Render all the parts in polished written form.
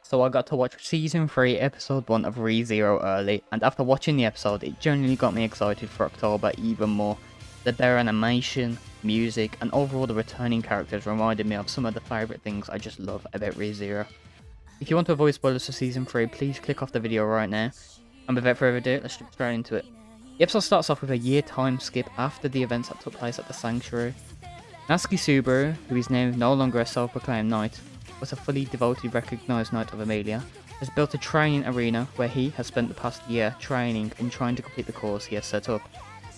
So I got to watch season 3 episode 1 of ReZero early, and after watching the episode it genuinely got me excited for October even more. The better animation, music, and overall the returning characters reminded me of some of the favourite things I just love about ReZero. If you want to avoid spoilers for season 3, please click off the video right now, and without further ado, let's jump straight into it. The episode starts off with a year time skip after the events that took place at the Sanctuary. Natsuki Subaru, who is now no longer a self-proclaimed knight, but a fully devoted recognised knight of Emilia, has built a training arena where he has spent the past year training and trying to complete the course he has set up.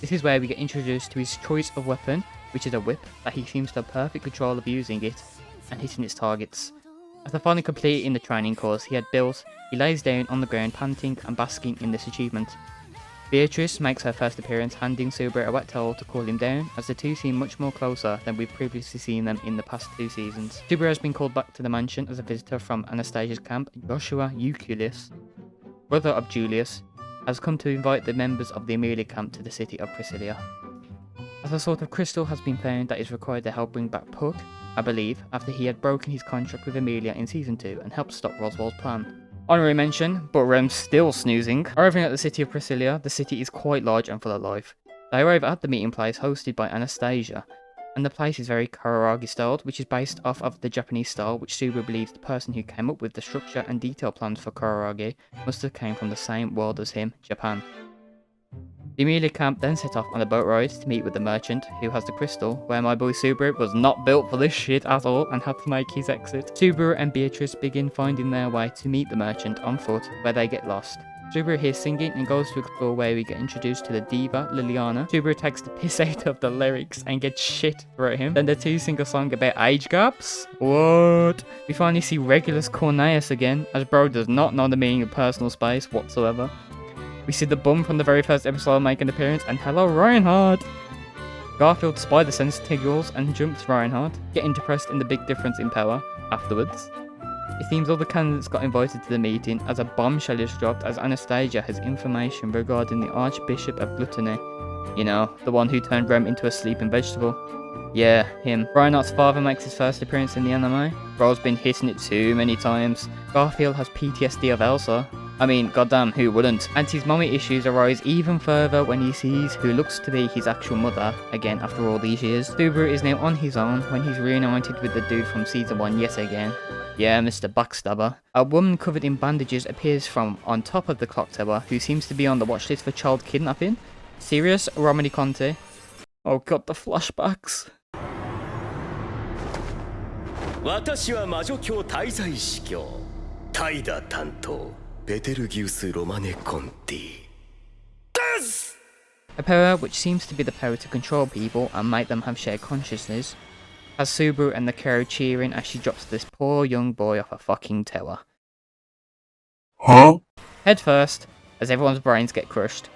This is where we get introduced to his choice of weapon, which is a whip that he seems to have perfect control of using it and hitting its targets. After finally completing the training course he had built, he lays down on the ground panting and basking in this achievement. Beatrice makes her first appearance, handing Subaru a wet towel to cool him down, as the two seem much more closer than we've previously seen them in the past 2 seasons. Subaru has been called back to the mansion as a visitor from Anastasia's camp. Joshua Euculus, brother of Julius, has come to invite the members of the Emilia camp to the city of Priscilla. As a sort of crystal has been found that is required to help bring back Puck, I believe, after he had broken his contract with Emilia in season 2 and helped stop Roswell's plan. Honorary mention, but Rem's still snoozing. Arriving at the city of Priscilla, the city is quite large and full of life. They arrive at the meeting place hosted by Anastasia, and the place is very Kararagi styled, which is based off of the Japanese style, which Subaru believes the person who came up with the structure and detail plans for Kararagi must have came from the same world as him, Japan. The Emilia camp then set off on a boat ride to meet with the merchant, who has the crystal, where my boy Subaru was not built for this shit at all and had to make his exit. Subaru and Beatrice begin finding their way to meet the merchant on foot, where they get lost. Subaru hears singing and goes to explore, where we get introduced to the diva, Liliana. Subaru takes the piss out of the lyrics and gets shit through him. Then the two sing a song about age gaps. What? We finally see Regulus Cornelius again, as bro does not know the meaning of personal space whatsoever. We see the bum from the very first episode make an appearance, and hello Reinhardt! Garfield spider sense tingles and jumps Reinhardt, getting depressed in the big difference in power afterwards. It seems all the candidates got invited to the meeting, as a bombshell is dropped as Anastasia has information regarding the Archbishop of Gluttony. You know, the one who turned Rem into a sleeping vegetable. Yeah, him. Reinhardt's father makes his first appearance in the anime. Bro's been hitting it too many times. Garfield has PTSD of Elsa. I mean, goddamn, who wouldn't? And his mommy issues arise even further when he sees who looks to be his actual mother, again after all these years. Subaru is now on his own when he's reunited with the dude from season 1 yet again. Yeah, Mr. Backstabber. A woman covered in bandages appears from on top of the clock tower, who seems to be on the watch list for child kidnapping. Serious? Romany Conte? Oh god, the flashbacks. 私は魔女教滞在司教タイダ担当ベテルギウス・ロマネ・コンティです A power which seems to be the power to control people and make them have shared consciousness, has Subaru and the crowd cheering as she drops this poor young boy off a fucking tower. Huh? Head first, as everyone's brains get crushed.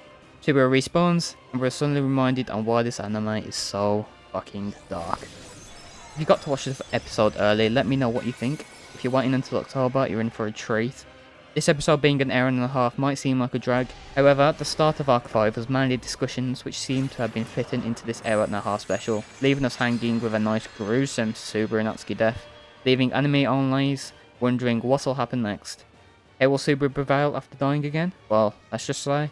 Subaru respawns, and we're suddenly reminded on why this anime is so fucking dark. If you got to watch this episode early, let me know what you think. If you're waiting until October, you're in for a treat. This episode being an hour and a half might seem like a drag. However, the start of Arc 5 was mainly discussions which seem to have been fitting into this hour and a half special, leaving us hanging with a nice gruesome Subaru Natsuki death, leaving anime onlys wondering what'll happen next. How will Subaru prevail after dying again? Well, let's just say,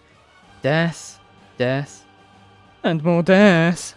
death, death, and more death.